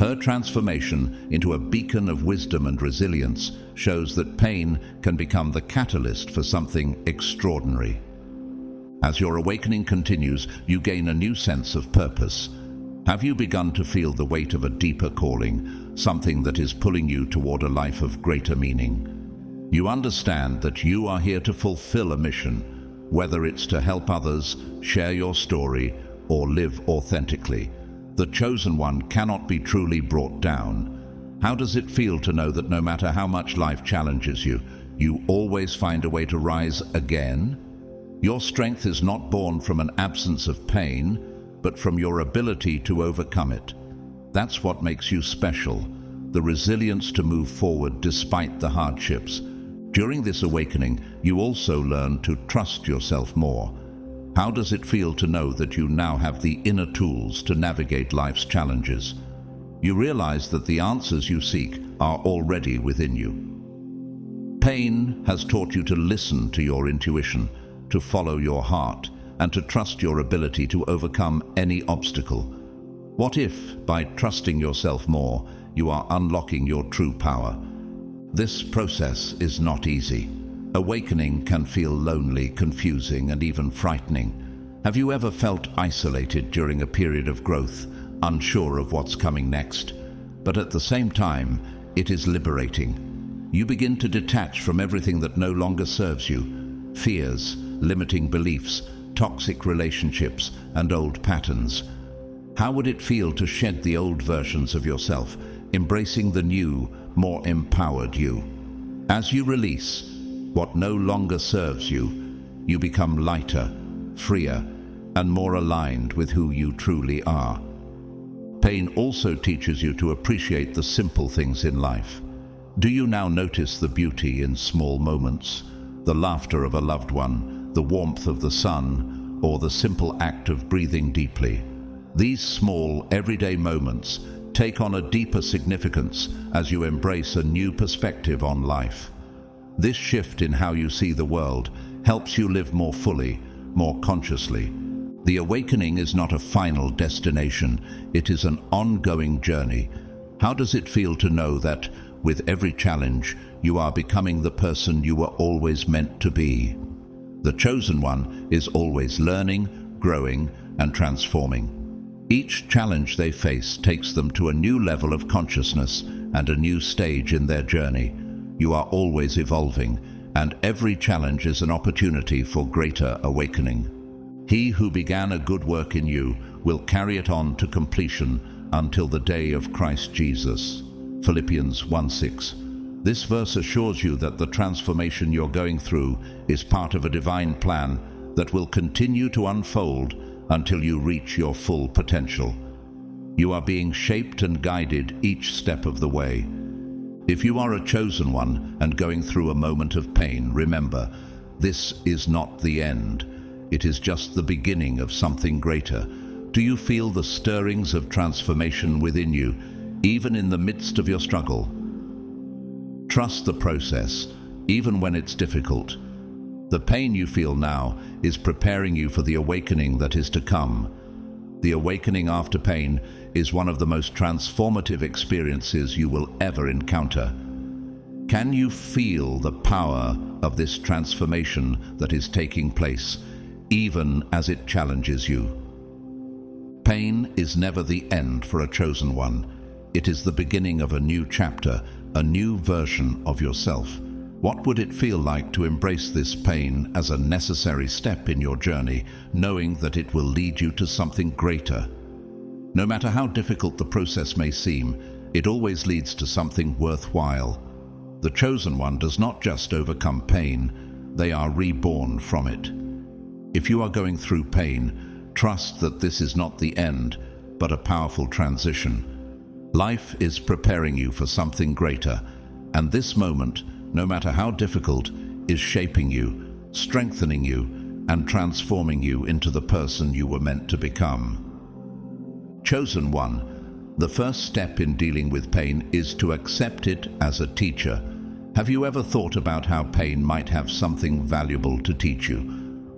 Her transformation into a beacon of wisdom and resilience shows that pain can become the catalyst for something extraordinary. As your awakening continues, you gain a new sense of purpose. Have you begun to feel the weight of a deeper calling, something that is pulling you toward a life of greater meaning? You understand that you are here to fulfill a mission, whether it's to help others, share your story, or live authentically. The chosen one cannot be truly brought down. How does it feel to know that no matter how much life challenges you, you always find a way to rise again? Your strength is not born from an absence of pain, but from your ability to overcome it. That's what makes you special, the resilience to move forward despite the hardships. During this awakening, you also learn to trust yourself more. How does it feel to know that you now have the inner tools to navigate life's challenges? You realize that the answers you seek are already within you. Pain has taught you to listen to your intuition, to follow your heart, and to trust your ability to overcome any obstacle. What if, by trusting yourself more, you are unlocking your true power? This process is not easy. Awakening can feel lonely, confusing, and even frightening. Have you ever felt isolated during a period of growth, unsure of what's coming next? But at the same time, it is liberating. You begin to detach from everything that no longer serves you: fears, limiting beliefs, toxic relationships, and old patterns. How would it feel to shed the old versions of yourself, embracing the new, more empowered you? As you release what no longer serves you, you become lighter, freer, and more aligned with who you truly are. Pain also teaches you to appreciate the simple things in life. Do you now notice the beauty in small moments? The laughter of a loved one, the warmth of the sun, or the simple act of breathing deeply? These small, everyday moments take on a deeper significance as you embrace a new perspective on life. This shift in how you see the world helps you live more fully, more consciously. The awakening is not a final destination, it is an ongoing journey. How does it feel to know that, with every challenge, you are becoming the person you were always meant to be? The chosen one is always learning, growing, and transforming. Each challenge they face takes them to a new level of consciousness and a new stage in their journey. You are always evolving, and every challenge is an opportunity for greater awakening. He who began a good work in you will carry it on to completion until the day of Christ Jesus. Philippians 1:6. This verse assures you that the transformation you're going through is part of a divine plan that will continue to unfold until you reach your full potential. You are being shaped and guided each step of the way. If you are a chosen one and going through a moment of pain, remember, this is not the end. It is just the beginning of something greater. Do you feel the stirrings of transformation within you, even in the midst of your struggle? Trust the process, even when it's difficult. The pain you feel now is preparing you for the awakening that is to come. The awakening after pain is one of the most transformative experiences you will ever encounter. Can you feel the power of this transformation that is taking place, even as it challenges you? Pain is never the end for a chosen one. It is the beginning of a new chapter, a new version of yourself. What would it feel like to embrace this pain as a necessary step in your journey, knowing that it will lead you to something greater? No matter how difficult the process may seem, it always leads to something worthwhile. The chosen one does not just overcome pain, they are reborn from it. If you are going through pain, trust that this is not the end, but a powerful transition. Life is preparing you for something greater, and this moment, no matter how difficult, is shaping you, strengthening you, and transforming you into the person you were meant to become. Chosen one, the first step in dealing with pain is to accept it as a teacher. Have you ever thought about how pain might have something valuable to teach you?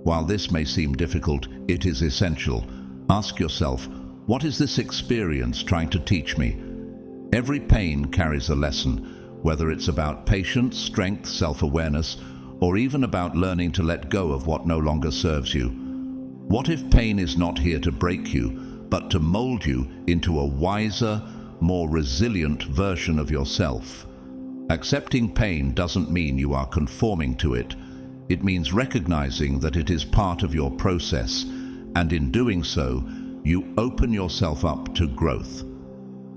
While this may seem difficult, it is essential. Ask yourself, what is this experience trying to teach me? Every pain carries a lesson, whether it's about patience, strength, self-awareness, or even about learning to let go of what no longer serves you. What if pain is not here to break you, but to mold you into a wiser, more resilient version of yourself? Accepting pain doesn't mean you are conforming to it. It means recognizing that it is part of your process, and in doing so, you open yourself up to growth.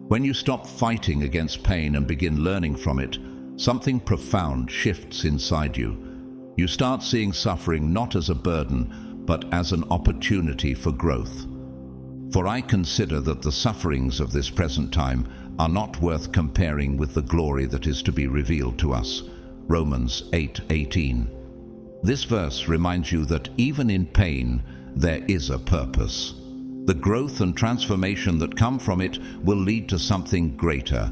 When you stop fighting against pain and begin learning from it, something profound shifts inside you. You start seeing suffering not as a burden, but as an opportunity for growth. For I consider that the sufferings of this present time are not worth comparing with the glory that is to be revealed to us. Romans 8:18. This verse reminds you that even in pain, there is a purpose. The growth and transformation that come from it will lead to something greater.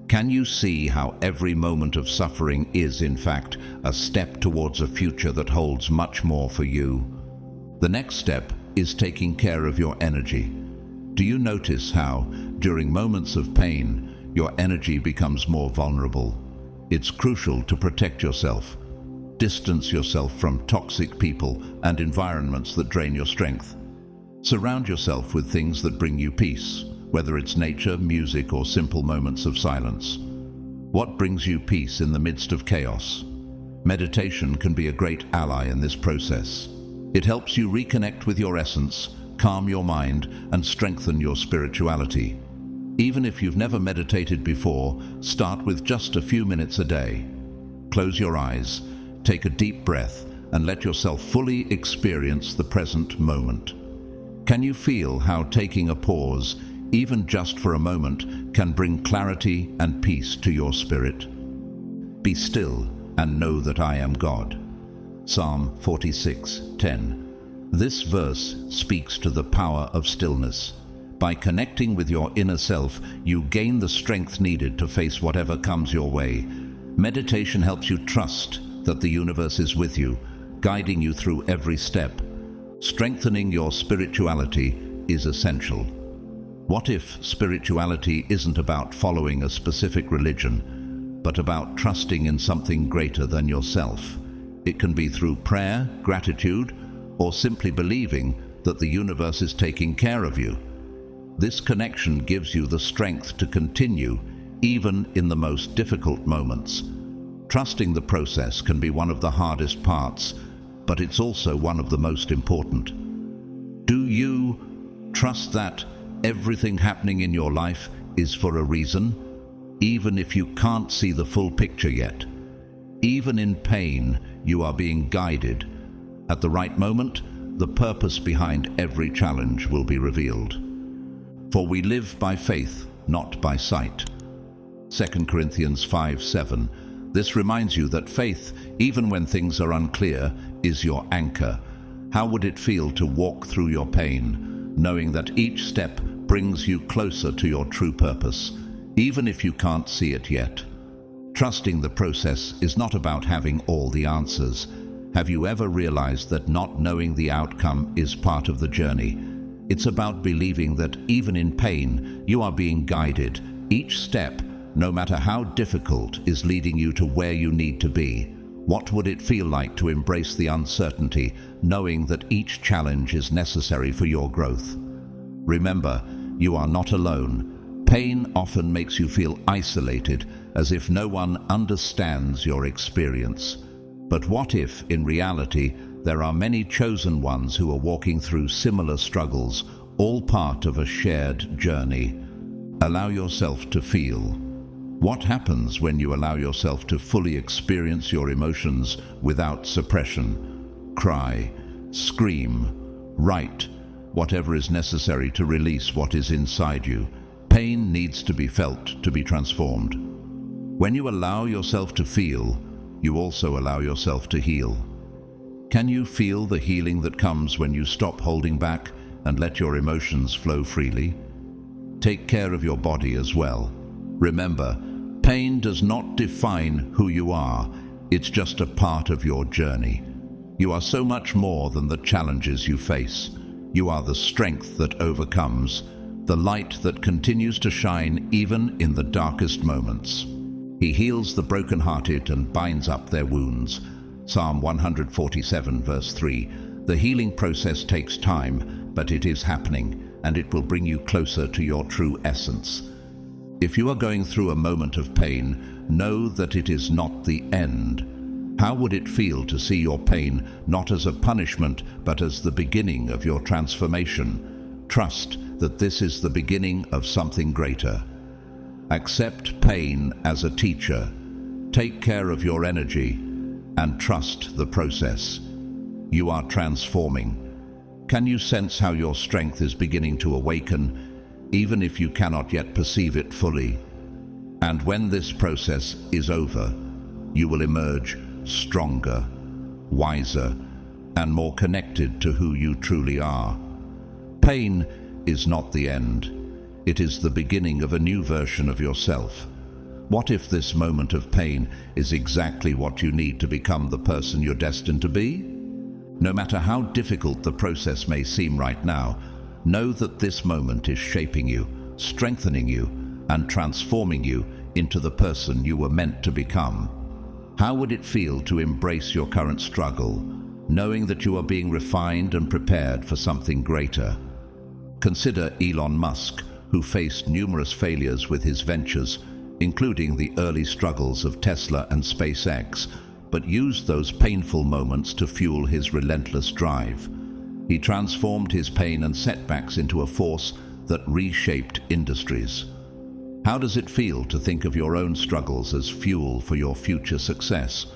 Can you see how every moment of suffering is, in fact, a step towards a future that holds much more for you? The next step is taking care of your energy. Do you notice how, during moments of pain, your energy becomes more vulnerable? It's crucial to protect yourself. Distance yourself from toxic people and environments that drain your strength. Surround yourself with things that bring you peace, whether it's nature, music, or simple moments of silence. What brings you peace in the midst of chaos? Meditation can be a great ally in this process. It helps you reconnect with your essence, calm your mind, and strengthen your spirituality. Even if you've never meditated before, start with just a few minutes a day. Close your eyes, take a deep breath, and let yourself fully experience the present moment. Can you feel how taking a pause, even just for a moment, can bring clarity and peace to your spirit? Be still and know that I am God. Psalm 46:10. This verse speaks to the power of stillness. By connecting with your inner self, you gain the strength needed to face whatever comes your way. Meditation helps you trust that the universe is with you, guiding you through every step. Strengthening your spirituality is essential. What if spirituality isn't about following a specific religion, but about trusting in something greater than yourself? It can be through prayer, gratitude, or simply believing that the universe is taking care of you. This connection gives you the strength to continue, even in the most difficult moments. Trusting the process can be one of the hardest parts, but it's also one of the most important. Do you trust that everything happening in your life is for a reason, even if you can't see the full picture yet? Even in pain, you are being guided. At the right moment, the purpose behind every challenge will be revealed. For we live by faith, not by sight. 2 Corinthians 5:7. This reminds you that faith, even when things are unclear, is your anchor. How would it feel to walk through your pain, knowing that each step brings you closer to your true purpose, even if you can't see it yet? Trusting the process is not about having all the answers. Have you ever realized that not knowing the outcome is part of the journey? It's about believing that even in pain, you are being guided. Each step, no matter how difficult, is leading you to where you need to be. What would it feel like to embrace the uncertainty, knowing that each challenge is necessary for your growth? Remember, you are not alone. Pain often makes you feel isolated, as if no one understands your experience. But what if, in reality, there are many chosen ones who are walking through similar struggles, all part of a shared journey? Allow yourself to feel. What happens when you allow yourself to fully experience your emotions without suppression? Cry, scream, write, whatever is necessary to release what is inside you. Pain needs to be felt to be transformed. When you allow yourself to feel, you also allow yourself to heal. Can you feel the healing that comes when you stop holding back and let your emotions flow freely? Take care of your body as well. Remember, pain does not define who you are. It's just a part of your journey. You are so much more than the challenges you face. You are the strength that overcomes, the light that continues to shine even in the darkest moments. He heals the brokenhearted and binds up their wounds. Psalm 147 verse 3. The healing process takes time, but it is happening, and it will bring you closer to your true essence. If you are going through a moment of pain, know that it is not the end. How would it feel to see your pain not as a punishment, but as the beginning of your transformation? Trust that this is the beginning of something greater. Accept pain as a teacher. Take care of your energy and trust the process. You are transforming. Can you sense how your strength is beginning to awaken, even if you cannot yet perceive it fully? And when this process is over, you will emerge stronger, wiser, and more connected to who you truly are. Pain is not the end. It is the beginning of a new version of yourself, What if this moment of pain is exactly what you need to become the person you're destined to be? No matter how difficult the process may seem right now, know that this moment is shaping you, strengthening you, and transforming you into the person you were meant to become. How would it feel to embrace your current struggle, knowing that you are being refined and prepared for something greater? Consider Elon Musk, who faced numerous failures with his ventures, including the early struggles of Tesla and SpaceX, but used those painful moments to fuel his relentless drive. He transformed his pain and setbacks into a force that reshaped industries. How does it feel to think of your own struggles as fuel for your future success?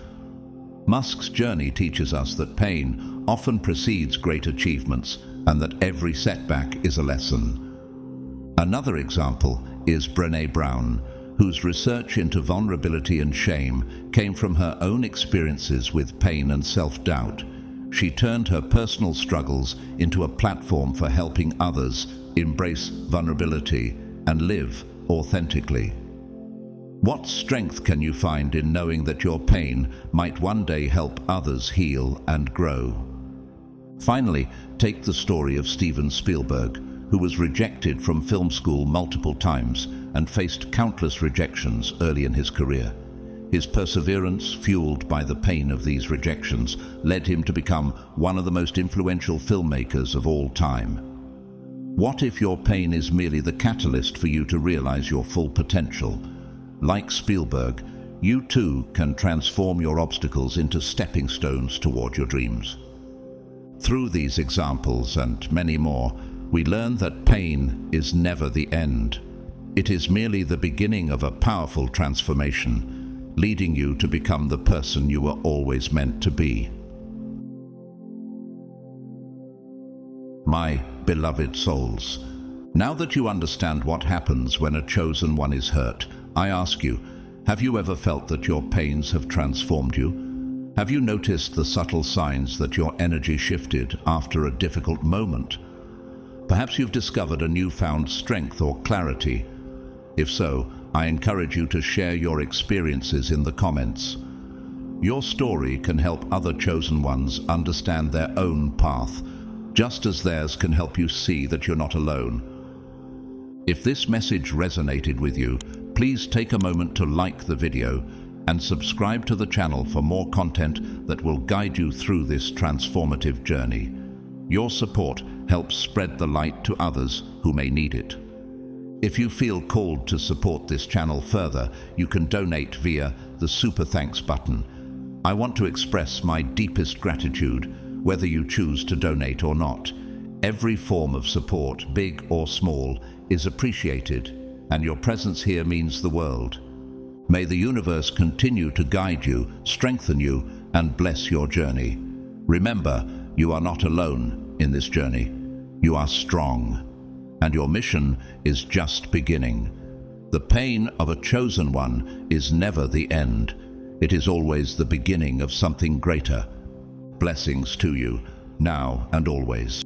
Musk's journey teaches us that pain often precedes great achievements and that every setback is a lesson. Another example is Brené Brown, whose research into vulnerability and shame came from her own experiences with pain and self-doubt. She turned her personal struggles into a platform for helping others embrace vulnerability and live authentically. What strength can you find in knowing that your pain might one day help others heal and grow? Finally, take the story of Steven Spielberg, who was rejected from film school multiple times and faced countless rejections early in his career. His perseverance, fueled by the pain of these rejections, led him to become one of the most influential filmmakers of all time. What if your pain is merely the catalyst for you to realize your full potential? Like Spielberg, you too can transform your obstacles into stepping stones toward your dreams. Through these examples and many more, we learn that pain is never the end. It is merely the beginning of a powerful transformation, leading you to become the person you were always meant to be. My beloved souls, now that you understand what happens when a chosen one is hurt, I ask you, have you ever felt that your pains have transformed you? Have you noticed the subtle signs that your energy shifted after a difficult moment? Perhaps you've discovered a newfound strength or clarity. If so, I encourage you to share your experiences in the comments. Your story can help other chosen ones understand their own path, just as theirs can help you see that you're not alone. If this message resonated with you, please take a moment to like the video and subscribe to the channel for more content that will guide you through this transformative journey. Your support helps spread the light to others who may need it. If you feel called to support this channel further, you can donate via the Super Thanks button. I want to express my deepest gratitude, whether you choose to donate or not. Every form of support, big or small, is appreciated, and your presence here means the world. May the universe continue to guide you, strengthen you, and bless your journey. Remember, you are not alone in this journey. You are strong, and your mission is just beginning. The pain of a chosen one is never the end. It is always the beginning of something greater. Blessings to you, now and always.